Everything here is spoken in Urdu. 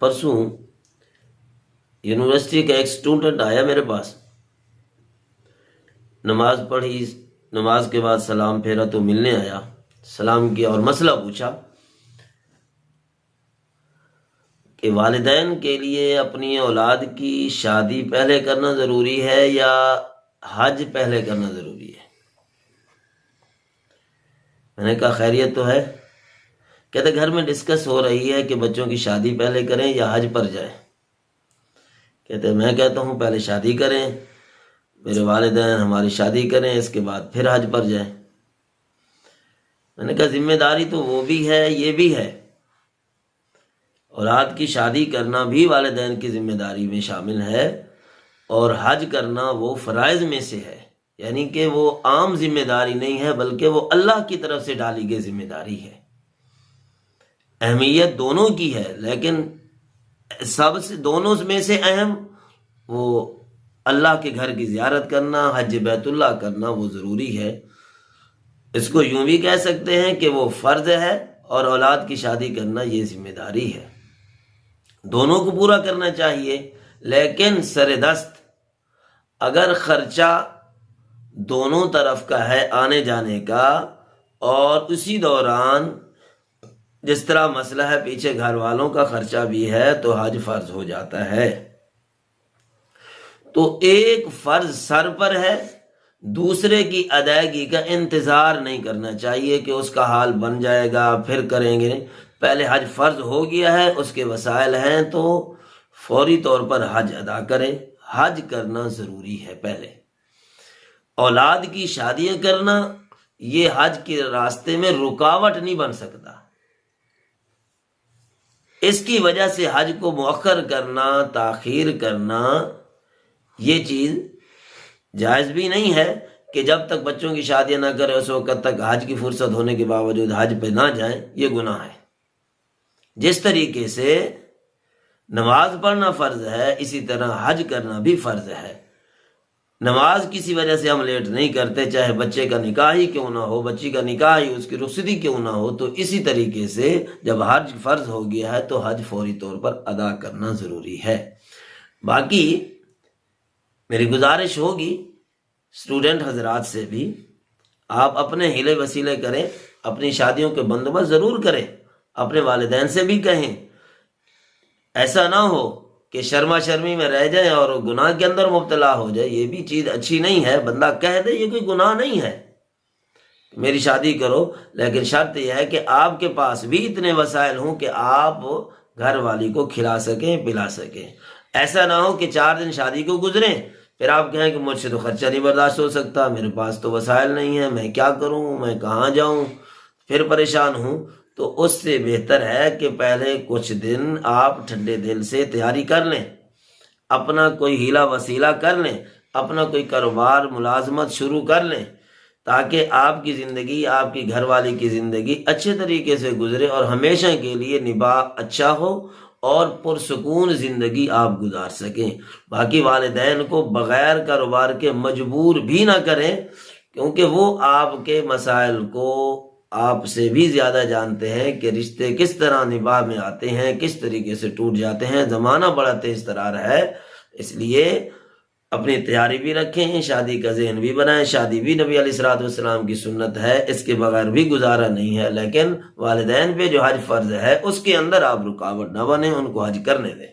پرسوں یونیورسٹی کا ایک اسٹوڈنٹ آیا میرے پاس، نماز پڑھی، نماز کے بعد سلام پھیرا تو ملنے آیا، سلام کیا اور مسئلہ پوچھا کہ والدین کے لیے اپنی اولاد کی شادی پہلے کرنا ضروری ہے یا حج پہلے کرنا ضروری ہے؟ میں نے کہا خیریت تو ہے؟ کہتے گھر میں ڈسکس ہو رہی ہے کہ بچوں کی شادی پہلے کریں یا حج پر جائیں۔ کہتے میں کہتا ہوں پہلے شادی کریں، میرے والدین ہماری شادی کریں، اس کے بعد پھر حج پر جائیں۔ میں نے کہا ذمہ داری تو وہ بھی ہے یہ بھی ہے، اولاد کی شادی کرنا بھی والدین کی ذمہ داری میں شامل ہے، اور حج کرنا وہ فرائض میں سے ہے، یعنی کہ وہ عام ذمہ داری نہیں ہے بلکہ وہ اللہ کی طرف سے ڈالی گئی ذمہ داری ہے۔ اہمیت دونوں کی ہے، لیکن سب سے دونوں میں سے اہم وہ اللہ کے گھر کی زیارت کرنا، حج بیت اللہ کرنا وہ ضروری ہے۔ اس کو یوں بھی کہہ سکتے ہیں کہ وہ فرض ہے اور اولاد کی شادی کرنا یہ ذمہ داری ہے۔ دونوں کو پورا کرنا چاہیے، لیکن سر دست اگر خرچہ دونوں طرف کا ہے آنے جانے کا، اور اسی دوران جس طرح مسئلہ ہے پیچھے گھر والوں کا خرچہ بھی ہے تو حج فرض ہو جاتا ہے۔ تو ایک فرض سر پر ہے، دوسرے کی ادائیگی کا انتظار نہیں کرنا چاہیے کہ اس کا حال بن جائے گا پھر کریں گے۔ پہلے حج فرض ہو گیا ہے، اس کے وسائل ہیں تو فوری طور پر حج ادا کریں۔ حج کرنا ضروری ہے پہلے۔ اولاد کی شادیاں کرنا یہ حج کے راستے میں رکاوٹ نہیں بن سکتا۔ اس کی وجہ سے حج کو مؤخر کرنا، تاخیر کرنا یہ چیز جائز بھی نہیں ہے کہ جب تک بچوں کی شادیاں نہ کرے اس وقت تک حج کی فرصت ہونے کے باوجود حج پہ نہ جائیں، یہ گناہ ہے۔ جس طریقے سے نماز پڑھنا فرض ہے، اسی طرح حج کرنا بھی فرض ہے۔ نماز کسی وجہ سے ہم لیٹ نہیں کرتے، چاہے بچے کا نکاح ہی کیوں نہ ہو، بچی کا نکاح ہی، اس کی رخصتی کیوں نہ ہو، تو اسی طریقے سے جب حج فرض ہو گیا ہے تو حج فوری طور پر ادا کرنا ضروری ہے۔ باقی میری گزارش ہوگی اسٹوڈنٹ حضرات سے بھی، آپ اپنے ہیلے وسیلے کریں، اپنی شادیوں کے بندوبست ضرور کریں، اپنے والدین سے بھی کہیں۔ ایسا نہ ہو کہ شرما شرمی میں رہ جائیں اور گناہ کے اندر مبتلا ہو جائے، یہ بھی چیز اچھی نہیں ہے۔ بندہ کہہ دے یہ کوئی گناہ نہیں ہے، میری شادی کرو، لیکن شرط یہ ہے کہ آپ کے پاس بھی اتنے وسائل ہوں کہ آپ گھر والی کو کھلا سکیں، پلا سکیں۔ ایسا نہ ہو کہ 4 دن شادی کو گزریں پھر آپ کہیں کہ مجھ سے تو خرچہ نہیں برداشت ہو سکتا، میرے پاس تو وسائل نہیں ہیں، میں کیا کروں، میں کہاں جاؤں، پھر پریشان ہوں۔ تو اس سے بہتر ہے کہ پہلے کچھ دن آپ ٹھنڈے دل سے تیاری کر لیں، اپنا کوئی ہیلا وسیلہ کر لیں، اپنا کوئی کاروبار ملازمت شروع کر لیں، تاکہ آپ کی زندگی، آپ کی گھر والی کی زندگی اچھے طریقے سے گزرے اور ہمیشہ کے لیے نباہ اچھا ہو اور پرسکون زندگی آپ گزار سکیں۔ باقی والدین کو بغیر کاروبار کے مجبور بھی نہ کریں، کیونکہ وہ آپ کے مسائل کو آپ سے بھی زیادہ جانتے ہیں کہ رشتے کس طرح نباہ میں آتے ہیں، کس طریقے سے ٹوٹ جاتے ہیں۔ زمانہ بڑا تیز ترار ہے، اس لیے اپنی تیاری بھی رکھیں، شادی کا ذہن بھی بنائیں۔ شادی بھی نبی علیہ الصلوۃ والسلام کی سنت ہے، اس کے بغیر بھی گزارا نہیں ہے، لیکن والدین پہ جو حج فرض ہے اس کے اندر آپ رکاوٹ نہ بنیں، ان کو حج کرنے دیں۔